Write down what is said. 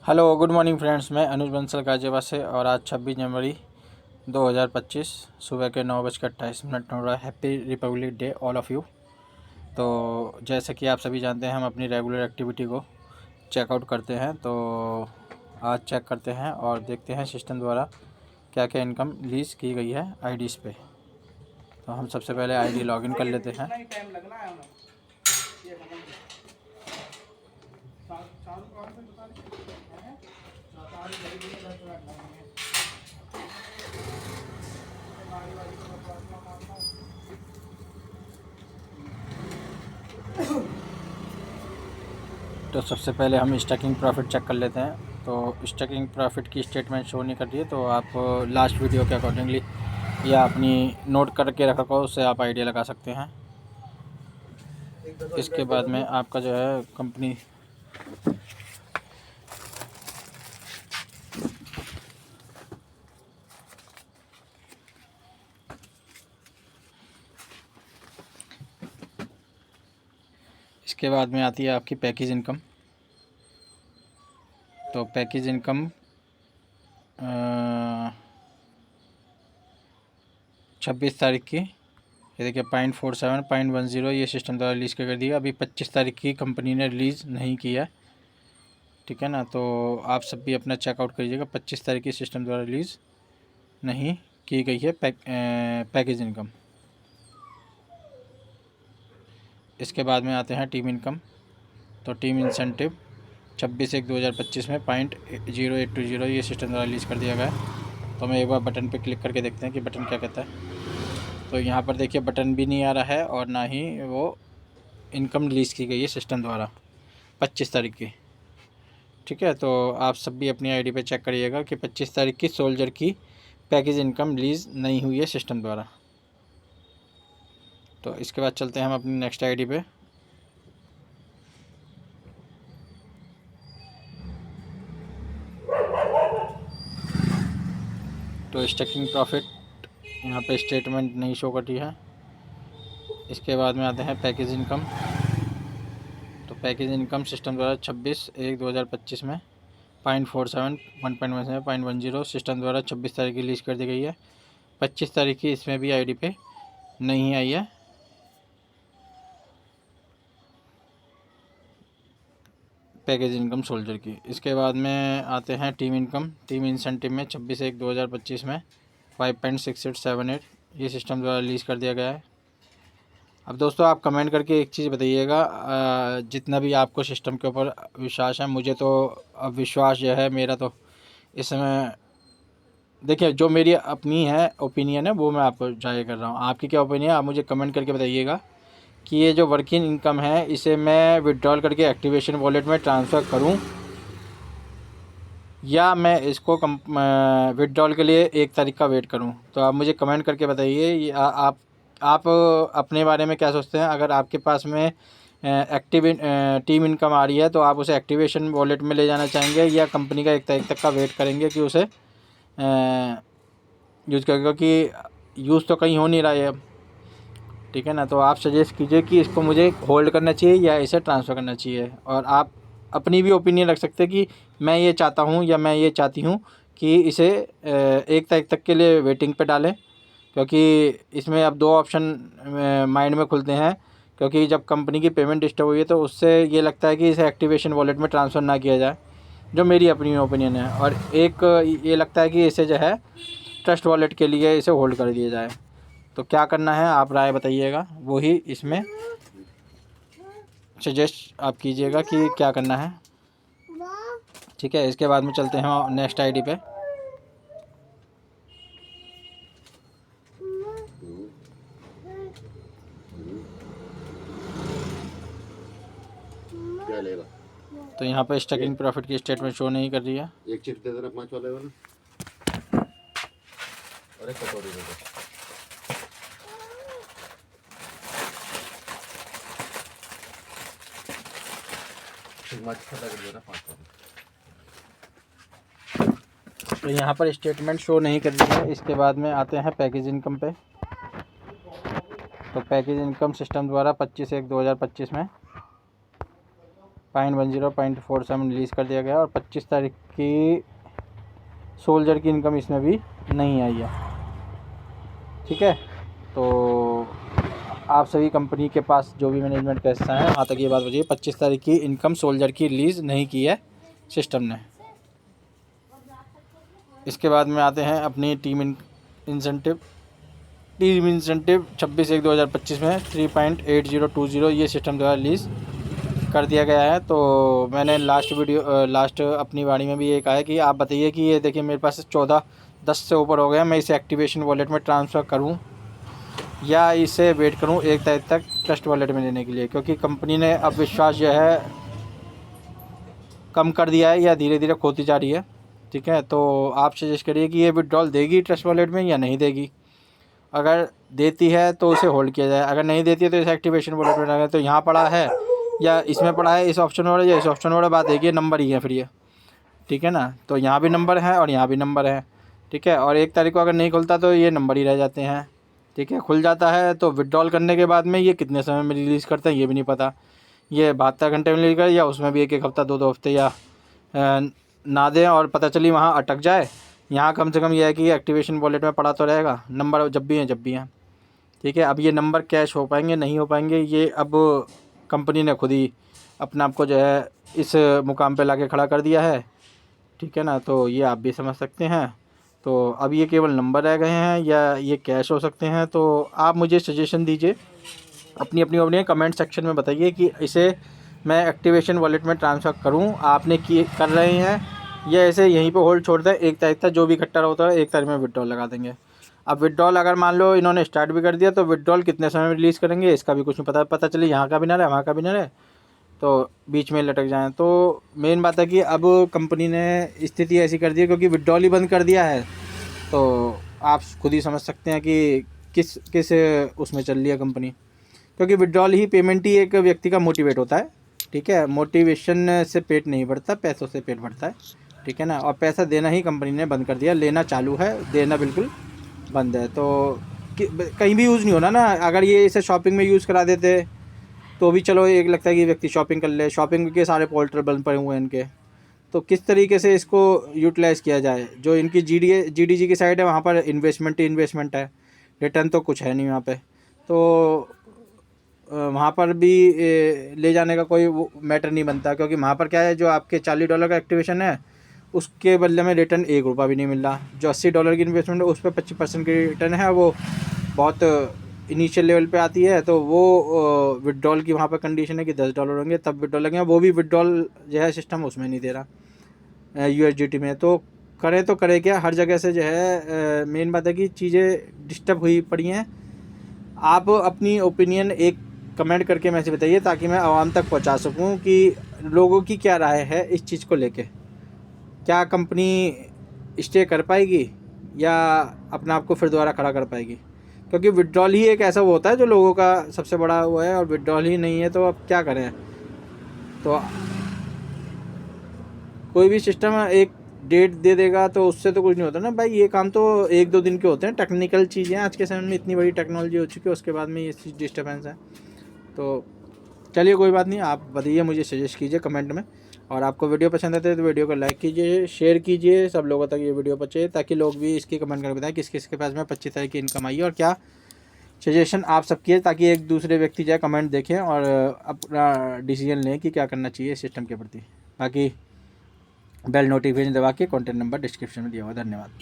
Hello good morning friends, मैं अनुज बंसल गाजियाबाद से। और आज 26 जनवरी 2025 सुबह के 9:28 हो रहा है। Happy Republic day all of you. तो जैसे कि आप सभी जानते हैं, हम अपनी रेगुलर एक्टिविटी को चेकआउट करते हैं। तो आज चेक करते हैं और देखते हैं सिस्टम द्वारा क्या क्या इनकम लीज की गई है आईडीज़ पे। तो हम सबसे पहले आईडी लॉगिन कर लेते हैं। तो सबसे पहले हम स्टैकिंग प्रॉफिट चेक कर लेते हैं। तो स्टैकिंग प्रॉफिट की स्टेटमेंट शो नहीं कर रही है, तो आप लास्ट वीडियो के अकॉर्डिंगली या अपनी नोट करके रखा हो, उससे आप आइडिया लगा सकते हैं। इसके बाद में आपका जो है कंपनी इसके बाद में आती है आपकी पैकेज इनकम। तो पैकेज इनकम 26 तारीख की, ये देखिए 0.47 0.10 ये सिस्टम द्वारा रिलीज़ कर दिया। अभी 25 तारीख की कंपनी ने रिलीज़ नहीं किया, ठीक है ना। तो आप सब भी अपना चेकआउट करिएगा। 25 तारीख की सिस्टम द्वारा रिलीज़ नहीं की गई है पैकेज इनकम। इसके बाद में आते हैं टीम इनकम। तो टीम इंसेंटिव 26/1/2025 में 0.0820 ये सिस्टम द्वारा रिलीज़ कर दिया गया है। तो हम एक बार बटन पे क्लिक करके देखते हैं कि बटन क्या कहता है। तो यहाँ पर देखिए बटन भी नहीं आ रहा है और ना ही वो इनकम रिलीज़ की गई है सिस्टम द्वारा 25 तारीख की, ठीक है। तो आप सब भी अपनी आईडी पे चेक करिएगा कि 25 तारीख की सोल्जर की पैकेज इनकम रिलीज़ नहीं हुई है सिस्टम द्वारा। तो इसके बाद चलते हैं हम अपनी नेक्स्ट आईडी पे। तो स्टैकिंग प्रॉफिट यहाँ पे स्टेटमेंट नहीं शो करती है। इसके बाद में आते हैं पैकेज इनकम। तो पैकेज इनकम सिस्टम द्वारा 26/1/2025 में 0.47 1.10 सिस्टम द्वारा 26 तारीख की रिलीज़ कर दी गई है। 25 तारीख की इसमें भी आईडी पे नहीं आई है पैकेज इनकम सोल्जर की। इसके बाद में आते हैं टीम इनकम। टीम इंसेंटिव में 26/1/2025 में 5.6878 ये सिस्टम द्वारा रिलीज़ कर दिया गया है। अब दोस्तों आप कमेंट करके एक चीज़ बताइएगा, जितना भी आपको सिस्टम के ऊपर विश्वास है, मुझे तो अब विश्वास जो है मेरा तो इस समय, देखिए जो मेरी अपनी है ओपिनियन है वो मैं आपको जाहिर कर रहा हूँ। आपकी क्या ओपिनियन है आप मुझे कमेंट करके बताइएगा कि ये जो वर्किंग इनकम है इसे मैं विड्रॉल करके एक्टिवेशन वॉलेट में ट्रांसफ़र करूं या मैं इसको विड्रॉल के लिए 1 तारीख का वेट करूं। तो आप मुझे कमेंट करके बताइए ये आप अपने बारे में क्या सोचते हैं। अगर आपके पास में टीम इनकम आ रही है तो आप उसे एक्टिवेशन वॉलेट में ले जाना चाहेंगे या कंपनी का 1 तारीख तक का वेट करेंगे कि उसे यूज़ करें, क्योंकि यूज़ तो कहीं हो नहीं रहा है अब, ठीक है ना। तो आप सजेस्ट कीजिए कि इसको मुझे होल्ड करना चाहिए या इसे ट्रांसफ़र करना चाहिए। और आप अपनी भी ओपिनियन रख सकते हैं कि मैं ये चाहता हूँ या मैं ये चाहती हूँ कि इसे 1 तारीख तक के लिए वेटिंग पे डालें, क्योंकि इसमें अब 2 ऑप्शन माइंड में खुलते हैं। क्योंकि जब कंपनी की पेमेंट डिस्टर्ब हुई है तो उससे ये लगता है कि इसे एक्टिवेशन वॉलेट में ट्रांसफ़र ना किया जाए, जो मेरी अपनी ओपिनियन है। और एक ये लगता है कि इसे जो है ट्रस्ट वॉलेट के लिए इसे होल्ड कर दिया जाए। तो क्या करना है आप राय बताइएगा, वही इसमें सजेस्ट आप कीजिएगा कि क्या करना है, ठीक है। इसके बाद में चलते हैं नेक्स्ट आईडी पे। क्या लेगा? तो यहाँ पे स्टैकिंग प्रॉफिट की स्टेटमेंट शो नहीं कर रही है। एक चिप्स दे देना 5 वाले वाला और एक कटोरी दे दो। कर देना 5 वाले। तो यहाँ पर स्टेटमेंट शो नहीं कर रही है। इसके बाद में आते हैं पैकेज इनकम पे। तो पैकेज इनकम सिस्टम द्वारा 25/1/2025 में 0.47 रिलीज़ कर दिया गया और 25 तारीख की सोल्जर की इनकम इसमें भी नहीं आई है। ठीक है, तो आप सभी कंपनी के पास जो भी मैनेजमेंट का हिस्सा है वहाँ तक ये बात बताइए, 25 तारीख की इनकम सोल्जर की रिलीज़ नहीं की है सिस्टम ने। इसके बाद में आते हैं अपनी टीम इंसेंटिव 26/1/2025 में 3.8020 ये सिस्टम द्वारा रिलीज़ कर दिया गया है। तो मैंने लास्ट अपनी वाणी में भी ये कहा है कि आप बताइए कि ये देखिए मेरे पास 10 से ऊपर हो गया, मैं इसे एक्टिवेशन वॉलेट में ट्रांसफ़र करूं या इसे वेट करूं 1 तारीख तक ट्रस्ट वॉलेट में लेने के लिए, क्योंकि कंपनी ने अब विश्वास जो है कम कर दिया है या धीरे धीरे खोती जा रही है। ठीक है, तो आप सजेस्ट करिए कि ये विड्रॉल देगी ट्रस्ट वॉलेट में या नहीं देगी। अगर देती है तो उसे होल्ड किया जाए, अगर नहीं देती है तो इसे एक्टिवेशन वॉलेट में लगाए। तो यहाँ पड़ा है या इसमें पड़ा है, इस ऑप्शन में या इस ऑप्शन में, बात है कि नंबर ही है फिर ये। ठीक है ना, तो यहाँ भी नंबर है और यहाँ भी नंबर है। ठीक है, और 1 तारीख को अगर नहीं खुलता तो ये नंबर ही रह जाते हैं। ठीक है, खुल जाता है तो विड्रॉल करने के बाद में ये कितने समय में रिलीज़ करते हैं ये भी नहीं पता, ये 72 घंटे में रिलीज़ कर या उसमें भी 1 हफ़्ता 2 हफ्ते या ना दें और पता चली वहाँ अटक जाए। यहाँ कम से कम ये है कि एक्टिवेशन वॉलेट में पड़ा तो रहेगा, नंबर जब भी हैं। ठीक है, अब ये नंबर कैश हो पाएंगे नहीं हो पाएंगे ये अब कंपनी ने खुद ही अपने आप को जो है इस मुकाम पे लाके खड़ा कर दिया है। ठीक है ना, तो ये आप भी समझ सकते हैं। तो अब ये केवल नंबर रह गए हैं या ये कैश हो सकते हैं, तो आप मुझे सजेशन दीजिए, अपनी कमेंट सेक्शन में बताइए कि इसे मैं एक्टिवेशन वॉलेट में ट्रांसफ़र करूं, आपने कर रहे हैं या ऐसे यहीं पे होल्ड छोड़ दें 1 तारीख तक, जो भी इकट्ठा होता है 1 तारीख में विड्रॉल लगा देंगे। अब विड्रॉल अगर मान लो इन्होंने स्टार्ट भी कर दिया तो विड्रॉल कितने समय में रिलीज़ करेंगे इसका भी कुछ नहीं पता चले यहाँ का भी ना रहे वहाँ का भी ना रहे तो बीच में लटक जाएँ। तो मेन बात है कि अब कंपनी ने स्थिति ऐसी कर दी है क्योंकि विड्रॉल ही बंद कर दिया है, तो आप खुद ही समझ सकते हैं कि किस उसमें चल रही है कंपनी, क्योंकि विड्रॉल ही पेमेंट ही एक व्यक्ति का मोटिवेट होता है। ठीक है, मोटिवेशन से पेट नहीं भरता, पैसों से पेट भरता है। ठीक है ना, और पैसा देना ही कंपनी ने बंद कर दिया, लेना चालू है, देना बिल्कुल बंद है। तो कहीं भी यूज़ नहीं होना ना, अगर ये इसे शॉपिंग में यूज़ करा देते तो भी चलो एक लगता है कि व्यक्ति शॉपिंग कर ले, शॉपिंग के सारे पोर्टल बंद पड़े हुए हैं इनके, तो किस तरीके से इसको यूटिलाइज़ किया जाए। जो इनकी जीडीजी की साइड है वहाँ पर इन्वेस्टमेंट ही इन्वेस्टमेंट है, रिटर्न तो कुछ है नहीं वहाँ पे, तो वहाँ पर भी ले जाने का कोई मैटर नहीं बनता, क्योंकि वहाँ पर क्या है, जो आपके $40 का एक्टिवेशन है उसके बदले में रिटर्न $1 भी नहीं मिल रहा। जो $80 की इन्वेस्टमेंट है उस पर 25% की रिटर्न है, वो बहुत इनिशियल लेवल पे आती है। तो वो विड्रॉल की वहाँ पर कंडीशन है कि $10 होंगे तब विड्रॉल लगेंगे, वो भी विड्रॉल जो है सिस्टम उसमें नहीं दे रहा USDT में। तो करे क्या, हर जगह से जो है मेन बात है कि चीज़ें डिस्टर्ब हुई पड़ी हैं। आप अपनी ओपिनियन एक कमेंट करके मैसे बताइए ताकि मैं आवाम तक पहुंचा सकूं कि लोगों की क्या राय है इस चीज़ को लेके। क्या कंपनी स्टे कर पाएगी या अपने आप को फिर दोबारा खड़ा कर पाएगी, क्योंकि विड्रॉल ही एक ऐसा वो होता है जो लोगों का सबसे बड़ा वो है, और विड्रॉल ही नहीं है तो अब क्या करें। तो कोई भी सिस्टम एक डेट दे देगा तो उससे तो कुछ नहीं होता ना भाई, ये काम तो 1-2 दिन के होते हैं, टेक्निकल चीज़ें आज के समय में इतनी बड़ी टेक्नोलॉजी हो चुकी है, उसके बाद में ये चीज़ डिस्टर्बेंस है। तो चलिए कोई बात नहीं, आप बताइए, मुझे सजेस्ट कीजिए कमेंट में, और आपको वीडियो पसंद आते है तो वीडियो को लाइक कीजिए, शेयर कीजिए, सब लोगों तक ये वीडियो पहुंचे ताकि लोग भी इसकी कमेंट करके बताएं किस किस के पास में 25 तारीख की इनकम आई है और क्या सजेशन आप सबकी है, ताकि एक दूसरे व्यक्ति जाए कमेंट देखें और अपना डिसीजन लें कि क्या करना चाहिए सिस्टम के प्रति। बाकी बेल नोटिफिकेशन दबा के कॉन्टैक्ट नंबर डिस्क्रिप्शन में दिया हुआ। धन्यवाद।